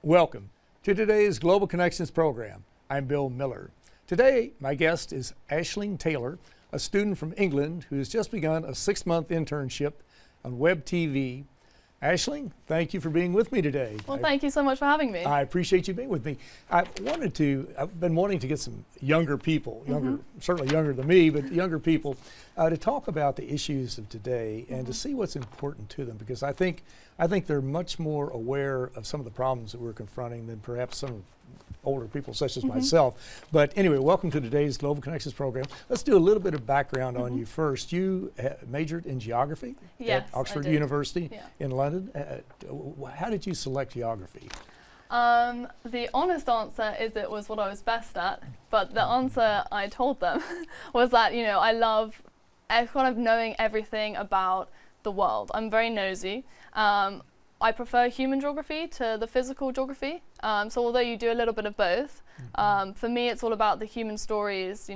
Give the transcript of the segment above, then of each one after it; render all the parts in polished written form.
Welcome to today's Global Connections program. I'm Bill Miller. Today, my guest is Aislings Taylor, a student from England who has just begun a 6-month internship on Web TV. Aislings, thank you for being with me today. Well, thank you so much for having me. I appreciate you being with me. I've been wanting to get some younger people, certainly younger than me, but younger people, to talk about the issues of today and to see what's important to them, because I think they're much more aware of some of the problems that we're confronting than perhaps some older people such as myself. But anyway, welcome to today's Global Connections program. Let's do a little bit of background on you first. You majored in geography at Oxford University in London. How did you select geography? The honest answer is it was what I was best at, but the answer I told them was that, I love kind of knowing everything about the world. I'm very nosy. I prefer human geography to the physical geography. So although you do a little bit of both, for me it's all about the human stories,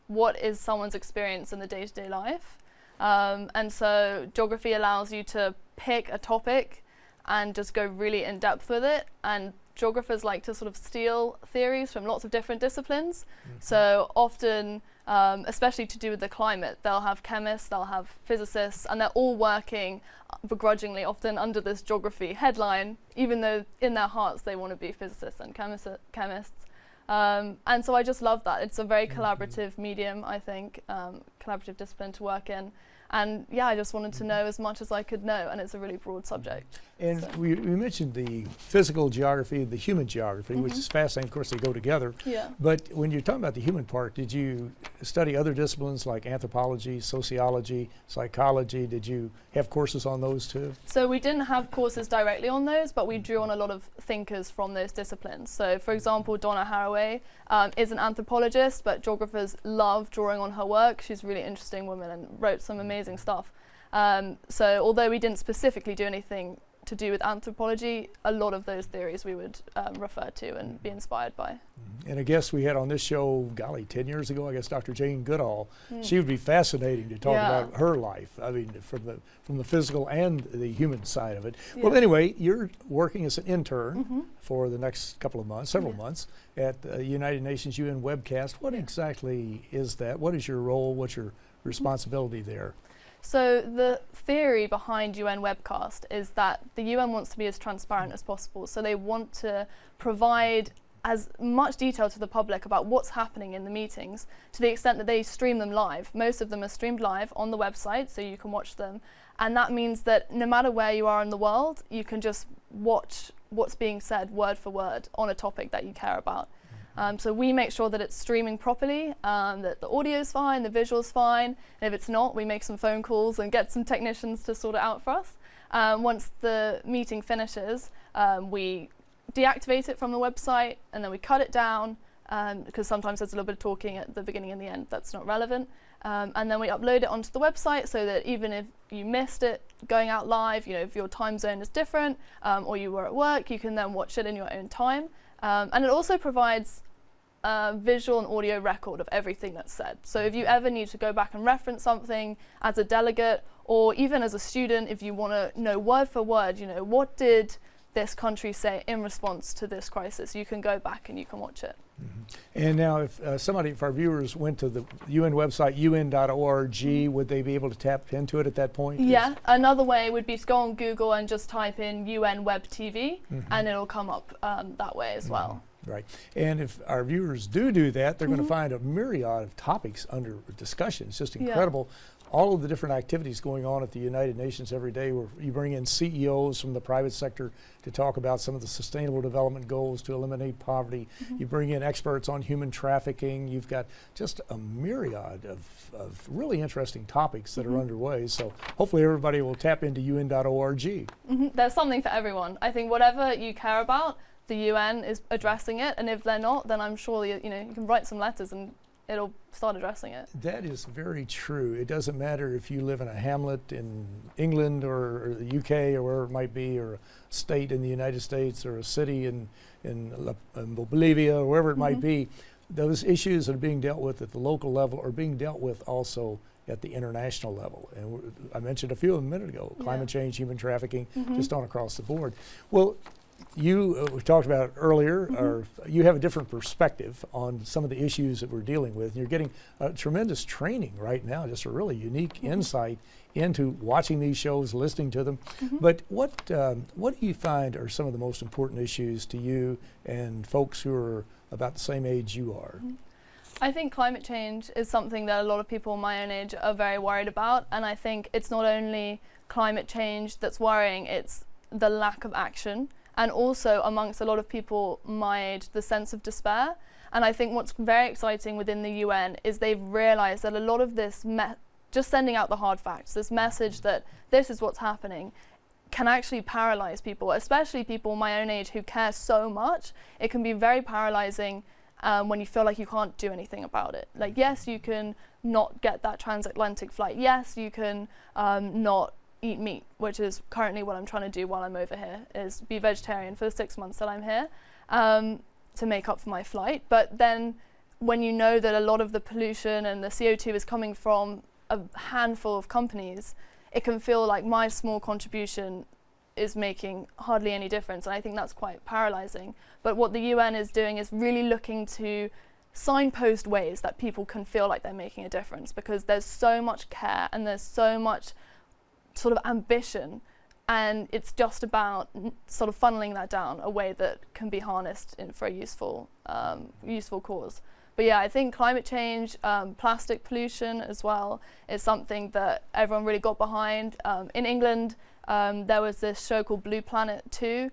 what is someone's experience in the day-to-day life. And so geography allows you to pick a topic and just go really in depth with it. And geographers like to sort of steal theories from lots of different disciplines. So often, especially to do with the climate, they'll have chemists, they'll have physicists, and they're all working begrudgingly often under this geography headline, even though in their hearts they want to be physicists and chemists. And so I just love that. It's a very collaborative medium, I think, collaborative discipline to work in. And I just wanted to know as much as I could know, and it's a really broad subject. And we mentioned the physical geography, the human geography, which is fascinating. Of course, they go together. But when you're talking about the human part, did you study other disciplines like anthropology, sociology, psychology? Did you have courses on those too? So we didn't have courses directly on those, but we drew on a lot of thinkers from those disciplines. So for example, Donna Haraway is an anthropologist, but geographers love drawing on her work. She's a really interesting woman and wrote some amazing stuff. So although we didn't specifically do anything to do with anthropology, a lot of those theories we would refer to and be inspired by. And a guest we had on this show, golly, 10 years ago, I guess, Dr. Jane Goodall. She would be fascinating to talk about her life. I mean, from the physical and the human side of it. Well, anyway, you're working as an intern for the next couple of months, several months, at the United Nations UN Webcast. What exactly is that? What is your role? What's your responsibility there? So the theory behind UN Webcast is that the UN wants to be as transparent as possible. So they want to provide as much detail to the public about what's happening in the meetings, to the extent that they stream them live. Most of them are streamed live on the website, so you can watch them. And that means that no matter where you are in the world, you can just watch what's being said word for word on a topic that you care about. So we make sure that it's streaming properly, that the audio's fine, the visual's fine, and if it's not, we make some phone calls and get some technicians to sort it out for us. Once the meeting finishes, we deactivate it from the website, and then we cut it down, because sometimes there's a little bit of talking at the beginning and the end that's not relevant. And then we upload it onto the website so that even if you missed it going out live, if your time zone is different, or you were at work, you can then watch it in your own time. And it also provides a visual and audio record of everything that's said. So if you ever need to go back and reference something as a delegate, or even as a student, if you want to know word for word, what did this country say in response to this crisis, you can go back and you can watch it. And now if if our viewers went to the UN website, un.org, would they be able to tap into it at that point? Yeah, another way would be to go on Google and just type in UN Web TV, and it'll come up that way as well. Right. And if our viewers do that, they're going to find a myriad of topics under discussion. It's just incredible. All of the different activities going on at the United Nations every day, where you bring in CEOs from the private sector to talk about some of the sustainable development goals to eliminate poverty. You bring in experts on human trafficking. You've got just a myriad of really interesting topics that are underway. So hopefully everybody will tap into un.org. There's something for everyone. I think whatever you care about, the UN is addressing it, and if they're not, then I'm sure you can write some letters and it'll start addressing it. That is very true. It doesn't matter if you live in a hamlet in England or the UK or wherever it might be, or a state in the United States, or a city in Bolivia, or wherever it might be. Those issues that are being dealt with at the local level are being dealt with also at the international level. And I mentioned a few of them a minute ago, climate change, human trafficking, just on across the board. Well, we talked about earlier, you have a different perspective on some of the issues that we're dealing with. You're getting tremendous training right now, just a really unique insight into watching these shows, listening to them. But what do you find are some of the most important issues to you and folks who are about the same age you are? I think climate change is something that a lot of people my own age are very worried about, and I think it's not only climate change that's worrying, it's the lack of action, and also amongst a lot of people my age, the sense of despair. And I think what's very exciting within the UN is they've realized that a lot of this, just sending out the hard facts, this message that this is what's happening, can actually paralyze people, especially people my own age who care so much. It can be very paralyzing when you feel like you can't do anything about it. Like, yes, you can not get that transatlantic flight. Yes, you can not eat meat, which is currently what I'm trying to do while I'm over here, is be vegetarian for the 6 months that I'm here to make up for my flight. But then when you know that a lot of the pollution and the CO2 is coming from a handful of companies, it can feel like my small contribution is making hardly any difference, and I think that's quite paralyzing. But what the UN is doing is really looking to signpost ways that people can feel like they're making a difference, because there's so much care and there's so much sort of ambition, and it's just about sort of funneling that down a way that can be harnessed for a useful cause. But yeah, I think climate change, plastic pollution as well, is something that everyone really got behind. In England, there was this show called Blue Planet 2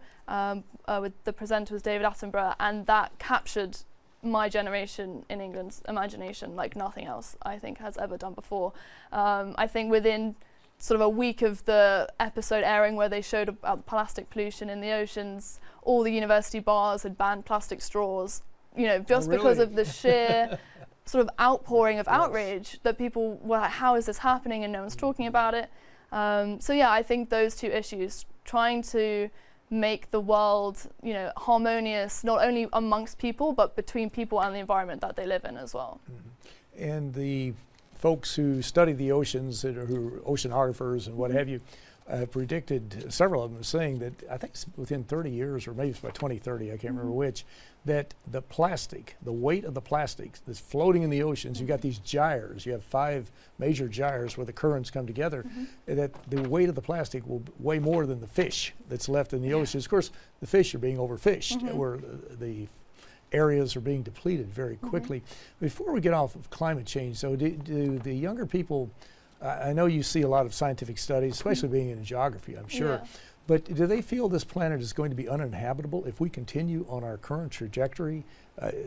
with the presenter was David Attenborough, and that captured my generation in England's imagination like nothing else I think has ever done before. I think within sort of a week of the episode airing where they showed about plastic pollution in the oceans, all the university bars had banned plastic straws, you know, just because of the sheer sort of outpouring of outrage that people were like, how is this happening, and no one's talking about it. So yeah, I think those two issues, trying to make the world, you know, harmonious, not only amongst people, but between people and the environment that they live in as well. And the folks who study the oceans, who are oceanographers and what have you, predicted, several of them saying that, I think it's within 30 years, or maybe it's by 2030, I can't remember which, that the plastic, the weight of the plastic that's floating in the oceans, you've got these gyres, you have 5 major gyres where the currents come together, that the weight of the plastic will weigh more than the fish that's left in the oceans. Of course, the fish are being overfished, where the areas are being depleted very quickly. Before we get off of climate change, so do the younger people, I know you see a lot of scientific studies, especially being in geography, I'm sure, but do they feel this planet is going to be uninhabitable if we continue on our current trajectory?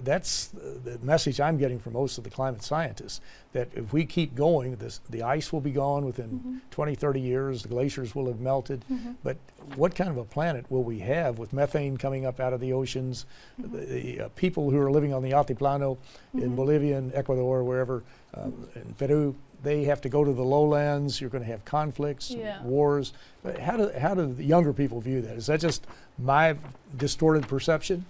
That's the message I'm getting from most of the climate scientists, that if we keep going, the ice will be gone within 20, 30 years, the glaciers will have melted, but what kind of a planet will we have with methane coming up out of the oceans? The people who are living on the Altiplano in Bolivia and Ecuador, wherever, in Peru, they have to go to the lowlands. You're going to have conflicts, wars. How do the younger people view that? Is that just my distorted perception?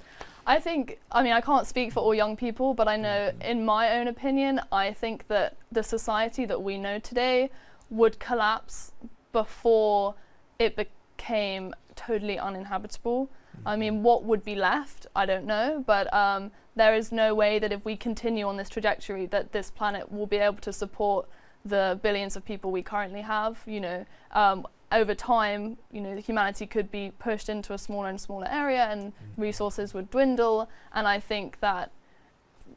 I think, I mean, I can't speak for all young people, but I know in my own opinion, I think that the society that we know today would collapse before it became totally uninhabitable. I mean, what would be left? I don't know, but there is no way that if we continue on this trajectory that this planet will be able to support the billions of people we currently have. You know, over time, you know, humanity could be pushed into a smaller and smaller area, and resources would dwindle, and I think that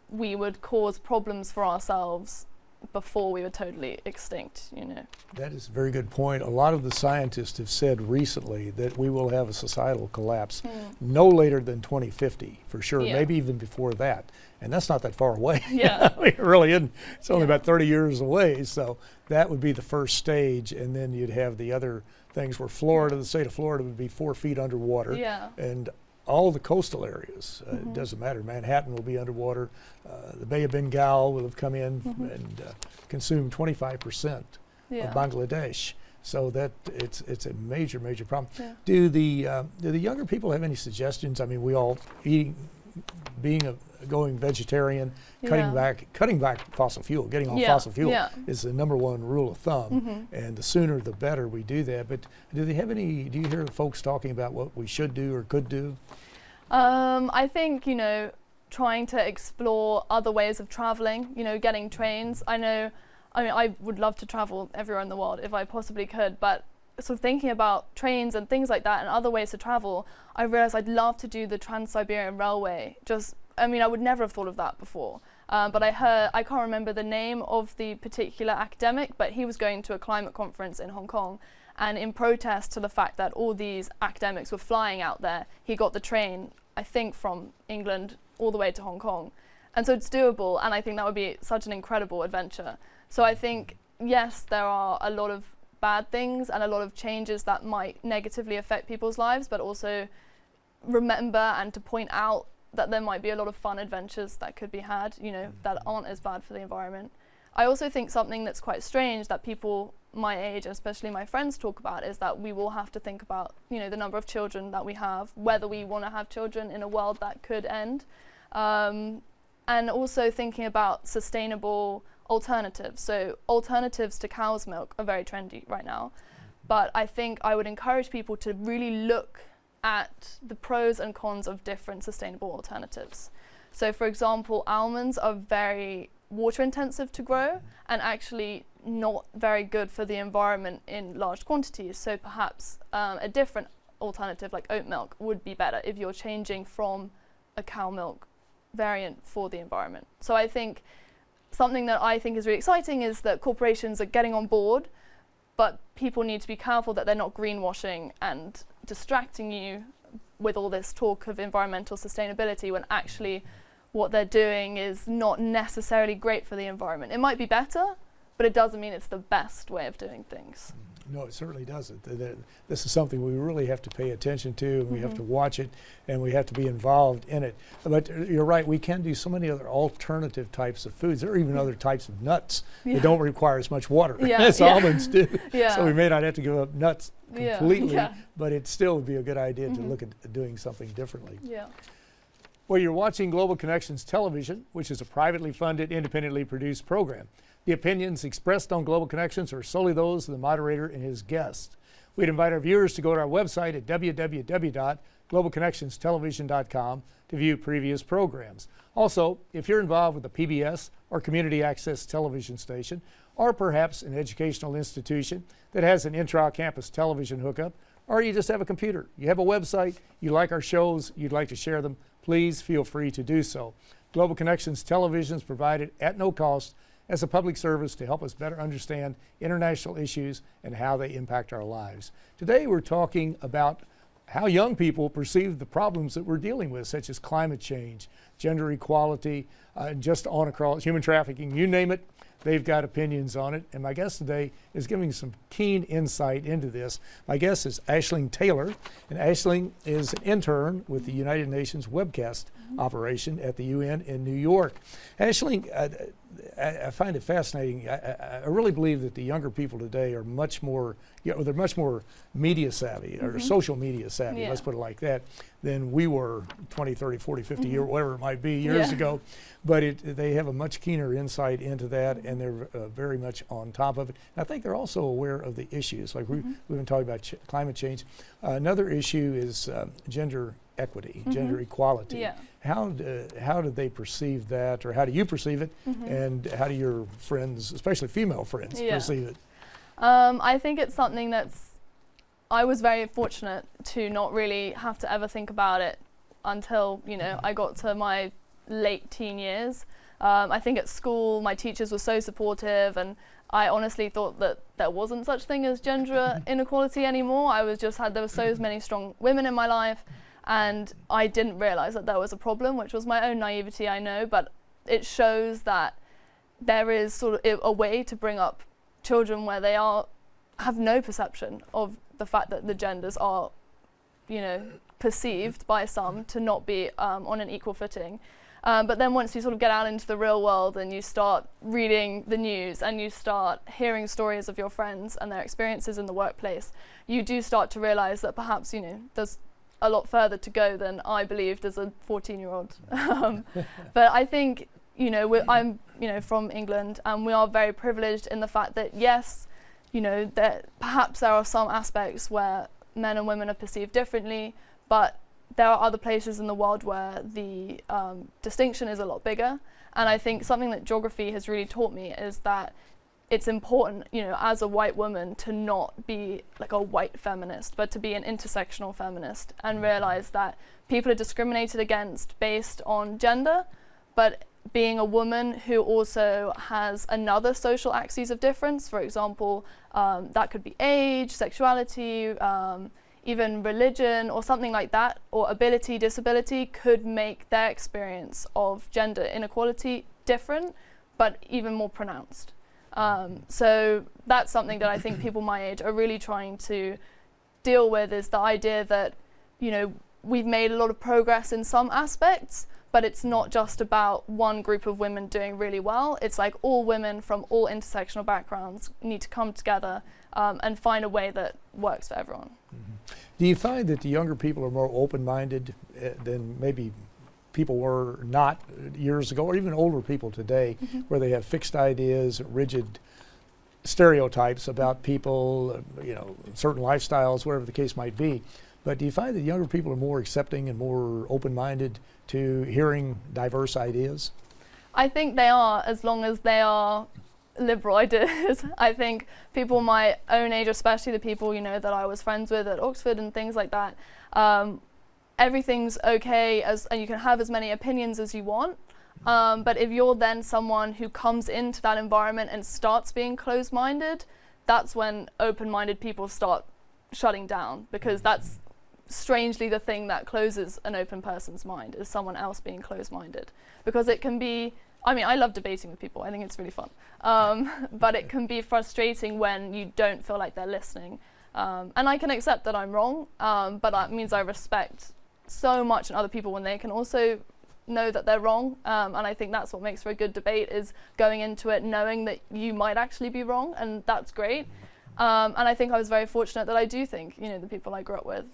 we would cause problems for ourselves before we were totally extinct, you know. That is a very good point. A lot of the scientists have said recently that we will have a societal collapse no later than 2050, for sure, maybe even before that. And that's not that far away. Yeah. I mean, it really isn't. It's only about 30 years away, so that would be the first stage, and then you'd have the other things where Florida, the state of Florida, would be 4 feet underwater. And all the coastal areas, it doesn't matter. Manhattan will be underwater. The Bay of Bengal will have come in and consumed 25% of Bangladesh. So that it's a major problem. Do the younger people have any suggestions? I mean, we all going vegetarian, Yeah. cutting back fossil fuel, getting off Yeah, fossil fuel yeah. is the number one rule of thumb, and the sooner the better we do that. But do you hear folks talking about what we should do or could do? I think, trying to explore other ways of traveling, getting trains. I would love to travel everywhere in the world if I possibly could, but sort of thinking about trains and things like that and other ways to travel, I realized I'd love to do the Trans-Siberian Railway. I would never have thought of that before. But I can't remember the name of the particular academic, but he was going to a climate conference in Hong Kong. And in protest to the fact that all these academics were flying out there, he got the train, I think, from England all the way to Hong Kong. And so it's doable, and I think that would be such an incredible adventure. So I think, yes, there are a lot of bad things and a lot of changes that might negatively affect people's lives, but also remember and to point out that there might be a lot of fun adventures that could be had, that aren't as bad for the environment. I also think something that's quite strange that people my age, and especially my friends, talk about is that we will have to think about, the number of children that we have, whether we want to have children in a world that could end, and also thinking about sustainable alternatives. So alternatives to cow's milk are very trendy right now, but I think I would encourage people to really look at the pros and cons of different sustainable alternatives. So for example, almonds are very water intensive to grow and actually not very good for the environment in large quantities. So perhaps a different alternative like oat milk would be better if you're changing from a cow milk variant for the environment. So I think something that I think is really exciting is that corporations are getting on board, but people need to be careful that they're not greenwashing and distracting you with all this talk of environmental sustainability when actually what they're doing is not necessarily great for the environment. It might be better, but it doesn't mean it's the best way of doing things. No, it certainly doesn't. This is something we really have to pay attention to, and we have to watch it, and we have to be involved in it. But you're right, we can do so many other alternative types of foods. There are even other types of nuts that don't require as much water as almonds do. So we may not have to give up nuts completely, but it still would be a good idea to look at doing something differently. Well, you're watching Global Connections Television, which is a privately funded, independently produced program. The opinions expressed on Global Connections are solely those of the moderator and his guests. We'd invite our viewers to go to our website at www.globalconnectionstelevision.com to view previous programs. Also, if you're involved with a PBS or community access television station, or perhaps an educational institution that has an intra-campus television hookup, or you just have a computer, you have a website, you like our shows, you'd like to share them, please feel free to do so. Global Connections Television is provided at no cost as a public service to help us better understand international issues and how they impact our lives. Today we're talking about how young people perceive the problems that we're dealing with, such as climate change, gender equality, just on across, human trafficking, you name it. They've got opinions on it, and my guest today is giving some keen insight into this. My guest is Aisling Taylor, and Aisling is an intern with the United Nations Webcast operation at the UN in New York. Aisling, I find it fascinating. I really believe that the younger people today are much more, they're much more media savvy, or social media savvy, let's put it like that, than we were 20, 30, 40, 50 years, whatever it might be, years ago. But they have a much keener insight into that, and they're very much on top of it. And I think they're also aware of the issues. Like we've been talking about climate change. Another issue is gender equity, gender equality. How do they perceive that, or how do you perceive it, and how do your friends, especially female friends, perceive it? I think it's something I was very fortunate to not really have to ever think about it until, I got to my late teen years. I think at school my teachers were so supportive, and I honestly thought that there wasn't such thing as gender inequality anymore. There were so many strong women in my life, and I didn't realize that there was a problem, which was my own naivety, I know, but it shows that there is sort of a way to bring up children where they have no perception of the fact that the genders are, perceived by some to not be on an equal footing. But then once you sort of get out into the real world and you start reading the news and you start hearing stories of your friends and their experiences in the workplace, you do start to realize that perhaps, there's a lot further to go than I believed as a 14-year-old. But I think, I'm, from England, and we are very privileged in the fact that, yes, that perhaps there are some aspects where men and women are perceived differently, but there are other places in the world where the distinction is a lot bigger. And I think something that geography has really taught me is that it's important, as a white woman, to not be like a white feminist, but to be an intersectional feminist and realize that people are discriminated against based on gender, but being a woman who also has another social axes of difference, for example, that could be age, sexuality, even religion or something like that, or ability, disability, could make their experience of gender inequality different, but even more pronounced. So that's something that I think people my age are really trying to deal with, is the idea that, we've made a lot of progress in some aspects, but it's not just about one group of women doing really well. It's like all women from all intersectional backgrounds need to come together and find a way that works for everyone. Mm-hmm. Do you find that the younger people are more open-minded than maybe people were not years ago, or even older people today, where they have fixed ideas, rigid stereotypes about people, certain lifestyles, whatever the case might be? But do you find that younger people are more accepting and more open-minded to hearing diverse ideas? I think they are, as long as they are liberal ideas. I think people my own age, especially the people that I was friends with at Oxford and things like that, everything's okay, and you can have as many opinions as you want. But if you're then someone who comes into that environment and starts being closed-minded, that's when open-minded people start shutting down, because that's strangely the thing that closes an open person's mind, is someone else being closed-minded. Because it can be, I love debating with people, I think it's really fun. But it can be frustrating when you don't feel like they're listening. And I can accept that I'm wrong, but that means I respect so much in other people when they can also know that they're wrong. And I think that's what makes for a good debate, is going into it knowing that you might actually be wrong, and that's great. And I think I was very fortunate that I do think, the people I grew up with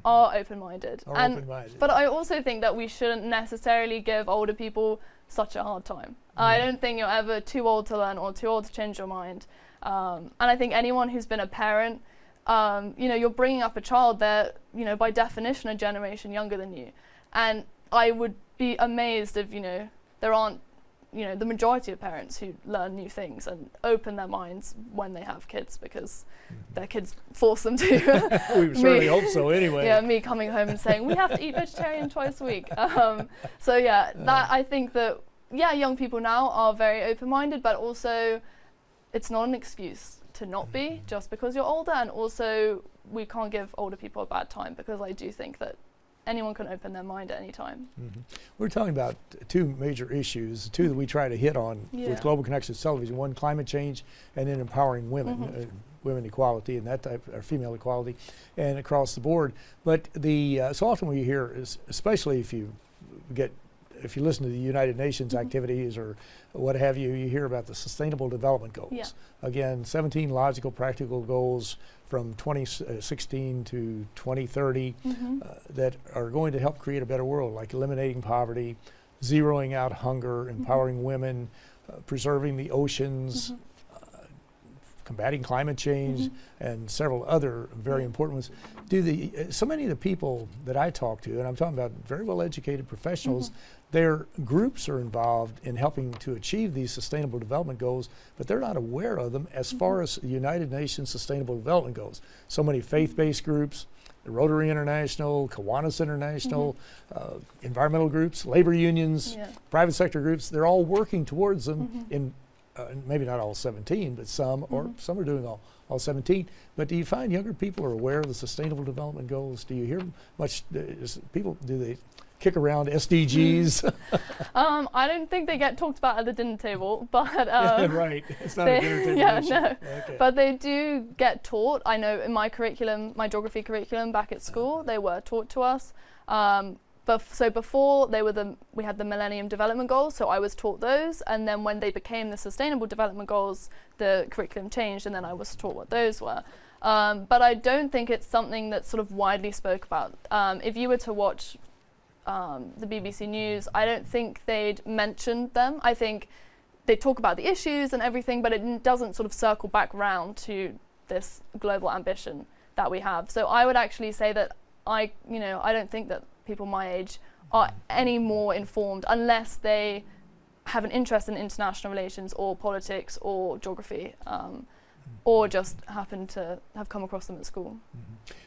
are open-minded. But I also think that we shouldn't necessarily give older people such a hard time. I don't think you're ever too old to learn or too old to change your mind. And I think anyone who's been a parent, you're bringing up a child, they're, by definition, a generation younger than you. And I would be amazed if, there aren't, the majority of parents who learn new things and open their minds when they have kids, because their kids force them to. We certainly hope so anyway. Yeah, me coming home and saying, we have to eat vegetarian twice a week. So yeah, that I think that, young people now are very open-minded, but also it's not an excuse to not be just because you're older. And also we can't give older people a bad time, because I do think that anyone can open their mind at any time. We're talking about two major issues, two that we try to hit on with Global Connections Television. One, climate change, and then empowering women, women equality and that type, or female equality, and across the board. But so often we hear, especially if you listen to the United Nations activities or what have you, you hear about the Sustainable Development Goals. Yeah. Again, 17 logical, practical goals from 2016 to 2030 that are going to help create a better world, like eliminating poverty, zeroing out hunger, empowering women, preserving the oceans, combating climate change, and several other very important ones. So many of the people that I talk to, and I'm talking about very well-educated professionals, their groups are involved in helping to achieve these Sustainable Development Goals, but they're not aware of them as far as the United Nations Sustainable Development Goals. So many faith-based groups, the Rotary International, Kiwanis International, environmental groups, labor unions, private sector groups, they're all working towards them in maybe not all 17, but some, or some are doing all 17. But do you find younger people are aware of the Sustainable Development Goals? Do you hear much, do they kick around SDGs? I don't think they get talked about at the dinner table, but right, it's not a dinner table issue. Okay. But they do get taught. I know in my curriculum, my geography curriculum back at school, they were taught to us. So before we had the Millennium Development Goals, so I was taught those, and then when they became the Sustainable Development Goals, the curriculum changed, and then I was taught what those were. But I don't think it's something that's sort of widely spoke about. If you were to watch the BBC News, I don't think they'd mention them. I think they talk about the issues and everything, but it doesn't sort of circle back round to this global ambition that we have. So I would actually say that I don't think that people my age are any more informed unless they have an interest in international relations or politics or geography, or just happen to have come across them at school.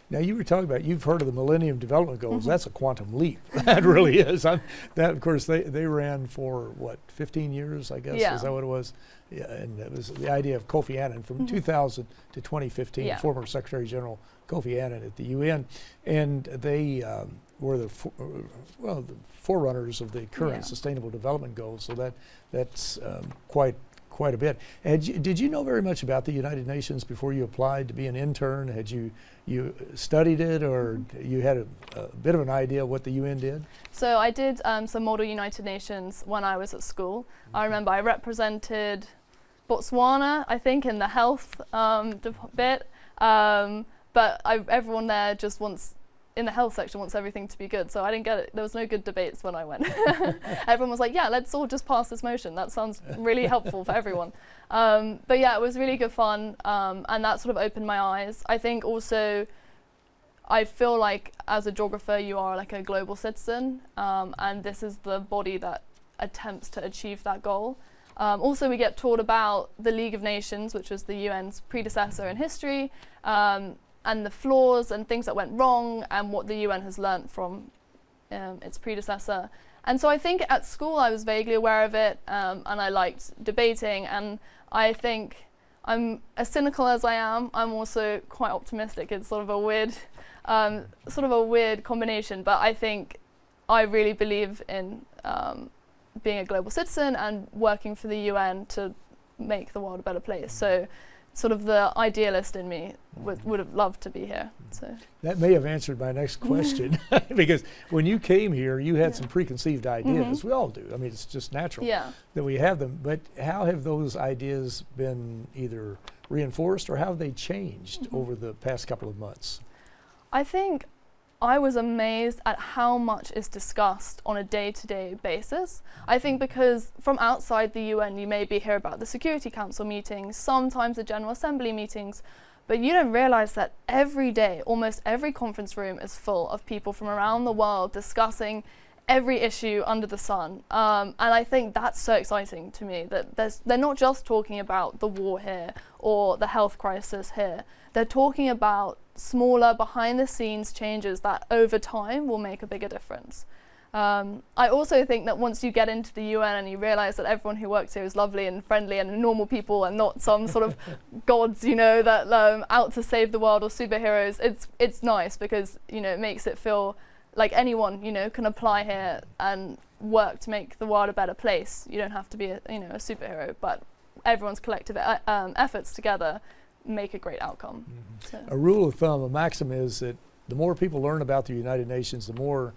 Now you were talking about, you've heard of the Millennium Development Goals. That's a quantum leap. That really is. That, of course, they ran for, what, 15 years, I guess? Yeah. Is that what it was? Yeah, and it was the idea of Kofi Annan from 2000 to 2015, Yeah. former Secretary General Kofi Annan at the UN. And they were the forerunners of the current Sustainable Development Goals. So that's quite a bit. Did you know very much about the United Nations before you applied to be an intern? Had you studied it, or you had a bit of an idea what the UN did? So I did some Model United Nations when I was at school. I remember I represented Botswana, I think, in the health bit, but everyone there just in the health section wants everything to be good, so I didn't get it. There was no good debates when I went. Everyone was like, yeah, let's all just pass this motion. That sounds really helpful for everyone. But yeah, it was really good fun, and that sort of opened my eyes. I think also, I feel like as a geographer, you are like a global citizen, and this is the body that attempts to achieve that goal. Also, we get taught about the League of Nations, which was the UN's predecessor in history, and the flaws and things that went wrong and what the UN has learnt from its predecessor. And so I think at school I was vaguely aware of it, and I liked debating, and I think I'm as cynical as I am, I'm also quite optimistic. It's sort of a weird combination, but I think I really believe in being a global citizen and working for the UN to make the world a better place. So sort of the idealist in me would have loved to be here. So that may have answered my next question, because when you came here, you had some preconceived ideas. We all do. I mean, it's just natural that we have them. But how have those ideas been either reinforced, or how have they changed over the past couple of months? I think I was amazed at how much is discussed on a day-to-day basis. I think because from outside the UN, you maybe hear about the Security Council meetings, sometimes the General Assembly meetings, but you don't realize that every day, almost every conference room is full of people from around the world discussing every issue under the sun. And I think that's so exciting to me, that they're not just talking about the war here or the health crisis here. They're talking about smaller behind-the-scenes changes that over time will make a bigger difference. I also think that once you get into the UN and you realize that everyone who works here is lovely and friendly and normal people and not some sort of gods, that out to save the world or superheroes, it's nice, because it makes it feel like anyone can apply here and work to make the world a better place. You don't have to be a superhero, but everyone's collective efforts together make a great outcome. So. A rule of thumb, a maxim is that the more people learn about the United Nations, the more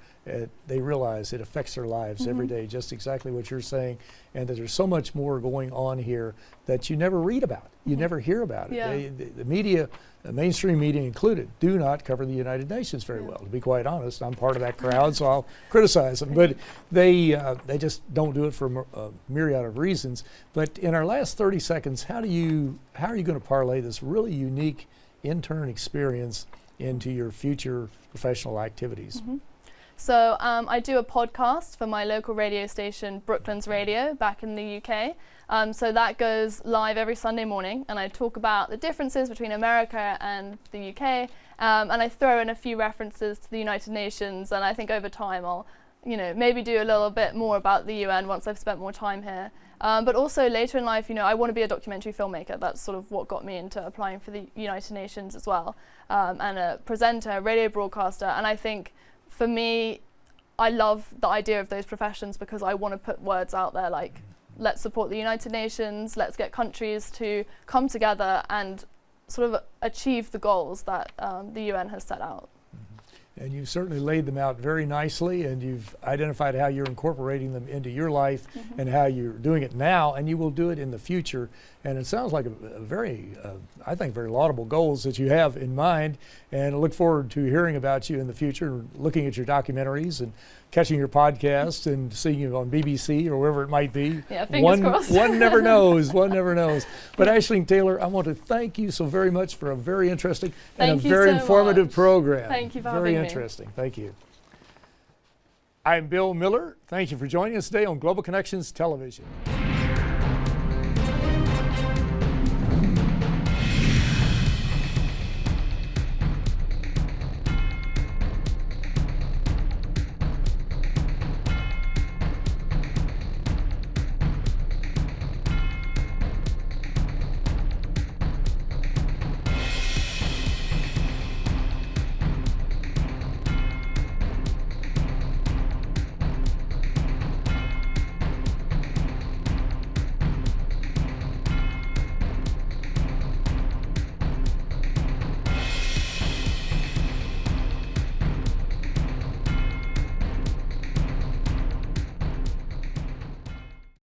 they realize it affects their lives every day, just exactly what you're saying, and that there's so much more going on here that you never read about, you never hear about it. The media, the mainstream media included, do not cover the United Nations very well. To be quite honest, I'm part of that crowd, so I'll criticize them, but they just don't do it for a myriad of reasons. But in our last 30 seconds, how are you going to parlay this really unique intern experience into your future professional activities? So I do a podcast for my local radio station, Brooklands Radio, back in the UK. So that goes live every Sunday morning, and I talk about the differences between America and the UK, and I throw in a few references to the United Nations, and I think over time I'll maybe do a little bit more about the UN once I've spent more time here. But also later in life, I want to be a documentary filmmaker. That's sort of what got me into applying for the United Nations as well, and a presenter, a radio broadcaster. And I think for me, I love the idea of those professions because I want to put words out there like, let's support the United Nations, let's get countries to come together and sort of achieve the goals that the UN has set out. And you've certainly laid them out very nicely, and you've identified how you're incorporating them into your life and how you're doing it now, and you will do it in the future. And it sounds like a very, I think, very laudable goals that you have in mind. And I look forward to hearing about you in the future, looking at your documentaries and catching your podcast and seeing you on BBC or wherever it might be. Yeah, fingers crossed. One never knows. One never knows. But Aisling Taylor, I want to thank you so very much for a very interesting and a very informative program. Thank you for very having me. Interesting. Thank you. I'm Bill Miller. Thank you for joining us today on Global Connections Television.